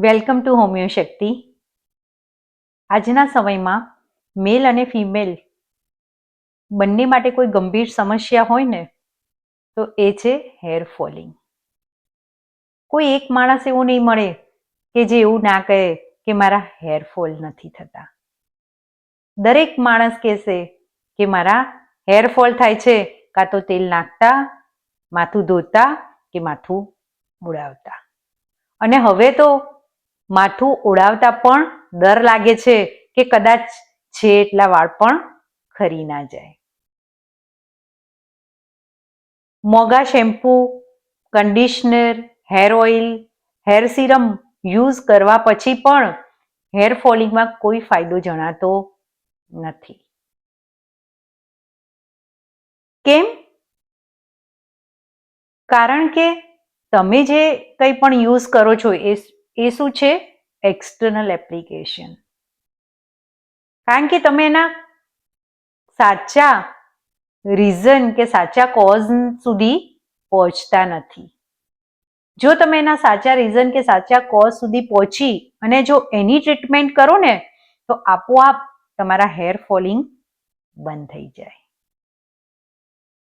Welcome to homeo શક્તિ. આજના સમયમાં મેલ અને ફિમેલ બંને માટે કોઈ ગંભીર સમસ્યા હોય ને તો એ છે હેર ફોલિંગ. કોઈ એક માણસ એવો નહીં મળે કે જે એવું ના કહે કે મારા હેર ફોલ નથી થતા. દરેક માણસ કહેશે કે મારા હેર ફોલ થાય છે કાં તો તેલ નાખતા, માથું ધોતા કે માથું ઉડાવતા. અને હવે તો માથું ઉડાવતા પણ ડર લાગે છે કે કદાચ છે એટલા વાળ પણ ખરી ના જાય. મોંઘા shampoo, conditioner, hair oil, hair serum use કરવા પછી પણ હેર ફોલિંગમાં કોઈ ફાયદો જણાતો નથી. કેમ? કારણ કે તમે જે કંઈ પણ યુઝ કરો છો એ શું છે? External application. કારણ કે તમે એના સાચા રીઝન કે સાચા કોઝ સુધી પહોંચતા નથી. જો તમે એના સાચા રીઝન કે સાચા કોઝ સુધી પહોંચી અને જો એની ટ્રીટમેન્ટ કરો ને તો આપોઆપ તમારા હેર ફોલિંગ બંધ થઈ જાય.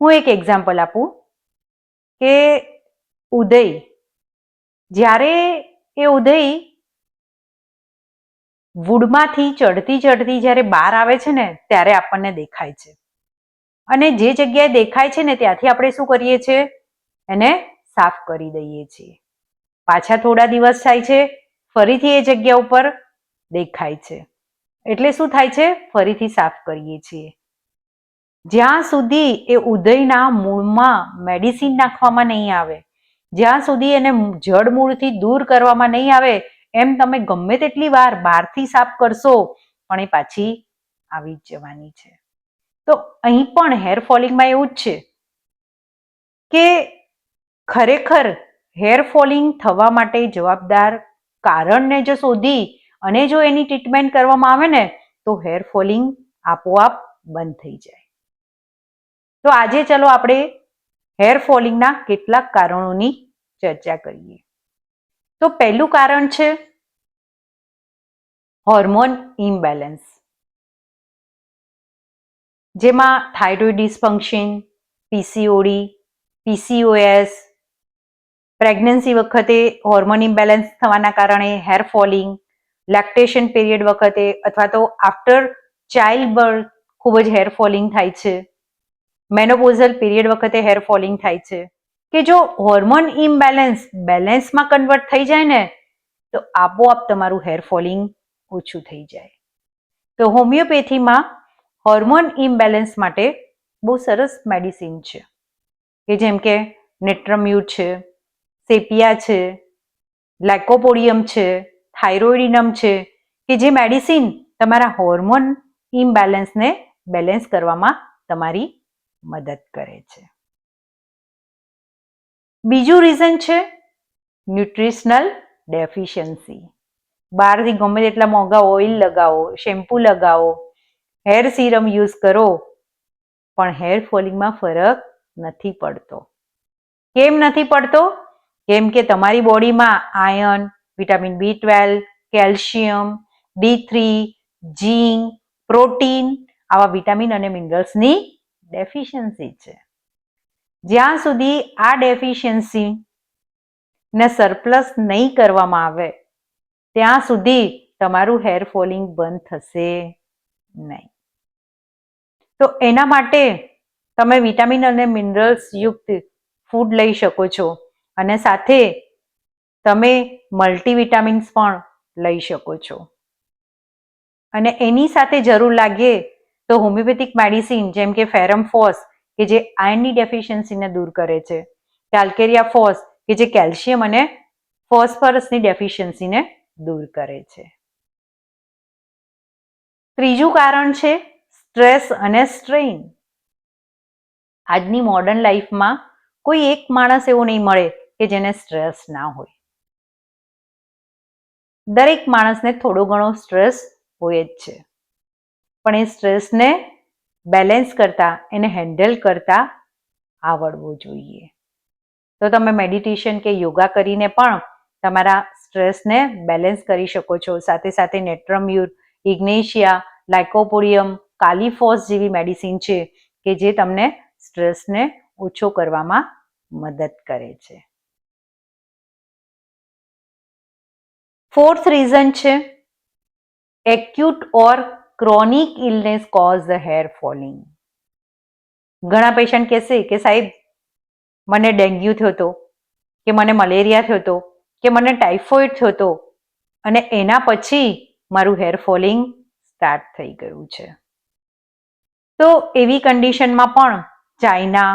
હું એક એક્ઝામ્પલ આપું કે ઉદય, જ્યારે એ ઉદય વુડમાંથી ચડતી જ્યારે બહાર આવે છે ને ત્યારે આપણને દેખાય છે. અને જે જગ્યાએ દેખાય છે ને ત્યાંથી આપણે શું કરીએ છીએ? એને સાફ કરી દઈએ છીએ. પાછા થોડા દિવસ થાય છે, ફરીથી એ જગ્યા ઉપર દેખાય છે. એટલે શું થાય છે? ફરીથી સાફ કરીએ છીએ. જ્યાં સુધી એ ઉદયના મૂળમાં મેડિસિન નાખવામાં નહીં આવે, જ્યાં સુધી એને જડમૂળથી દૂર કરવામાં નહીં આવે, એમ તમે ગમે તેટલી વાર બહારથી સાફ કરશો પણ એ પાછી આવી જ જવાની છે. તો અહીં પણ હેર ફોલિંગમાં એવું જ છે કે ખરેખર હેર ફોલિંગ થવા માટે જવાબદાર કારણને જો શોધી અને જો એની ટ્રીટમેન્ટ કરવામાં આવે ને તો હેર ફોલિંગ આપોઆપ બંધ થઈ જાય. તો આજે ચલો આપણે હેર ફોલિંગના કેટલાક કારણોની ચર્ચા કરીએ. તો પહેલું કારણ છે હોર્મોન ઇમ્બેલેન્સ, જેમાં thyroid dysfunction, PCOD, PCOS, pregnancy વખતે હોર્મોન ઇમ્બેલેન્સ થવાના કારણે હેર ફોલિંગ, લેક્ટેશન પીરિયડ વખતે અથવા તો આફ્ટર ચાઇલ્ડ બર્થ ખૂબ જ હેર ફોલિંગ થાય છે. મેનોપોઝલ પીરિયડ વખતે હેર ફોલિંગ થાય છે. કે જો હોર્મોન ઇમ્બેલેન્સ બેલેન્સમાં કન્વર્ટ થઈ જાય ને તો આપોઆપ તમારું હેર ફોલિંગ ઓછું થઈ જાય. તો હોમિયોપેથીમાં હોર્મોન ઇમ્બેલેન્સ માટે બહુ સરસ મેડિસિન છે કે જેમ કે નેટ્રમ્યુટ છે, સેપિયા છે, લાઇકોપોડિયમ છે, થાઇરોઇડિનમ છે, કે જે મેડિસિન તમારા હોર્મોન ઇમ્બેલેન્સને બેલેન્સ કરવામાં તમારી મદદ કરે છે. બીજું રીઝન છે ન્યુટ્રિશનલ ડેફિશિયન્સી. બહારથી ગમે તેટલા મોંઘા ઓઇલ લગાવો, શેમ્પૂ લગાવો, હેર સિરમ યુઝ કરો પણ હેર ફોલિંગમાં ફરક નથી પડતો. કેમ નથી પડતો? કેમ કે તમારી બોડીમાં iron, vitamin B12, calcium, D3, ઝીંક, પ્રોટીન આવા વિટામિન અને મિનરલ્સની ડેફિશિયન્સી છે. જ્યાં સુધી આ ડેફિશિયન્સીને સરપ્લસ નહીં કરવામાં આવે ત્યાં સુધી તમારું હેર ફોલિંગ બંધ થશે નહીં. તો એના માટે તમે વિટામિન અને મિનરલ્સ યુક્ત ફૂડ લઈ શકો છો અને સાથે તમે મલ્ટીવિટામિન્સ પણ લઈ શકો છો. અને એની સાથે જરૂર લાગે તો હોમિયોપેથિક મેડિસિન જેમ કે ફેરમ ફોસ કે જે આયર્નની ડેફિશિયન્સીને દૂર કરે છે, કેલ્કેરિયા ફોસ કે જે કેલ્શિયમ અને ફોસ્ફરસની ડેફિશિયન્સીને દૂર કરે છે. ત્રીજું કારણ છે સ્ટ્રેસ અને સ્ટ્રેઇન. આજની મોડર્ન લાઈફમાં કોઈ એક માણસ એવો નહીં મળે કે જેને સ્ટ્રેસ ના હોય. દરેક માણસને થોડો ઘણો સ્ટ્રેસ હોય જ છે, પણ એ સ્ટ્રેસને બેલેન્સ કરતા, એને હેન્ડલ કરતા આવડવું જોઈએ. તો તમે મેડિટેશન કે યોગા કરીને પણ તમારા સ્ટ્રેસને બેલેન્સ કરી શકો છો. સાથે સાથે નેટ્રમ્યુર, ઇગ્નેશિયા, લાઇકોપોડિયમ, કાલીફોસ જેવી મેડિસિન છે કે જે તમને સ્ટ્રેસને ઓછો કરવામાં મદદ કરે છે. ફોર્થ રીઝન છે acute or chronic illness cause the hair falling. ઘણા પેશન્ટ કહેશે કે સાહેબ મને ડેન્ગ્યુ થયો હતો, કે મને મલેરિયા થયો હતો, કે મને ટાઇફોઇડ થયો હતો અને એના પછી મારું હેર ફોલિંગ સ્ટાર્ટ થઈ ગયું છે. તો એવી કન્ડિશનમાં પણ ચાઇના,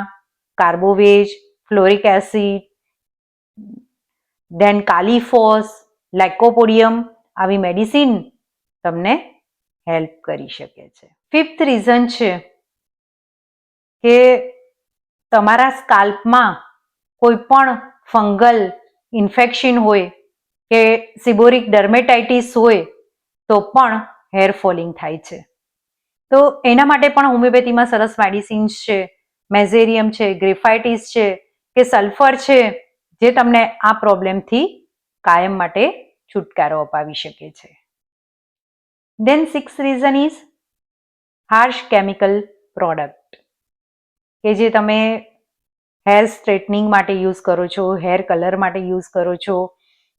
કાર્બોવેજ, ફ્લોરિક એસિડ, ધેન કાલીફોસ, લાઇકોપોડિયમ આવી મેડિસિન તમને હેલ્પ કરી શકે છે. ફિફ્થ રીઝન છે કે તમારા સ્કાલ્પમાં કોઈ પણ ફંગલ ઇન્ફેક્શન હોય કે સિબોરિક ડર્મેટાઇટિસ હોય તો પણ હેર ફોલિંગ થાય છે. તો એના માટે પણ હોમિયોપેથીમાં સરસ મેડિસિન્સ છે, મેઝેરિયમ છે, ગ્રેફાઇટિસ છે કે સલ્ફર છે, જે તમને આ પ્રોબ્લેમથી કાયમ માટે છુટકારો અપાવી શકે છે. Then six reason is harsh chemical product, કે જે તમે હેર સ્ટ્રેટનિંગ માટે યુઝ કરો છો, હેર કલર માટે યુઝ કરો છો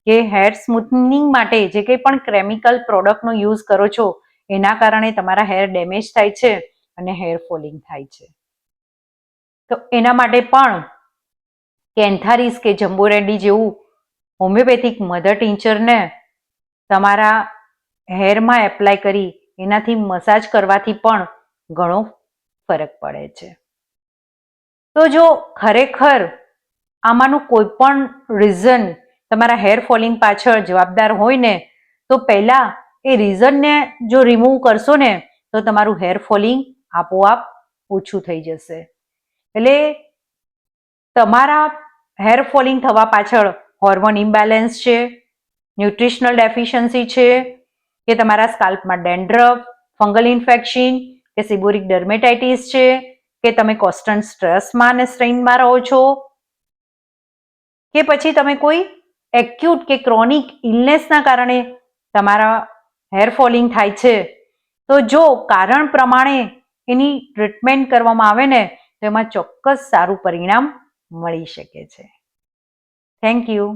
કે હેર સ્મૂથનિંગ માટે જે કંઈ પણ કેમિકલ પ્રોડક્ટનો યુઝ કરો છો એના કારણે તમારા હેર ડેમેજ થાય છે અને હેર ફોલિંગ થાય છે. તો એના માટે પણ કેન્થારીસ કે જમ્બોરેડી જેવું હોમિયોપેથિક મધર ટિંચરને તમારા હેરમાં એપ્લાય કરી એનાથી મસાજ કરવાથી પણ ઘણો ફરક પડે છે. તો જો ખરેખર આમાંનું કોઈ પણ રીઝન તમારા હેર ફોલિંગ પાછળ જવાબદાર હોય ને તો પહેલા એ રીઝનને જો રિમૂવ કરશો ને તો તમારું હેર ફોલિંગ આપોઆપ ઓછું થઈ જશે. એટલે તમારા હેર ફોલિંગ થવા પાછળ હોર્મોન ઇમ્બેલેન્સ છે, ન્યુટ્રિશનલ ડેફિશિયન્સી છે, કે તમારા સ્કાલ્પમાં ડેન્ડ્રફ, ફંગલ ઇન્ફેક્શન કે સિબોરિક ડર્મેટાઇટિસ છે, કે તમે કોન્સ્ટન્ટ સ્ટ્રેસમાં અને સ્ટ્રેઇનમાં રહો છો, કે પછી તમે કોઈ એક્યુટ કે ક્રોનિક ઇલનેસના કારણે તમારા હેર ફોલિંગ થાય છે. તો જો કારણ પ્રમાણે એની ટ્રીટમેન્ટ કરવામાં આવે ને તો એમાં ચોક્કસ સારું પરિણામ મળી શકે છે. Thank you.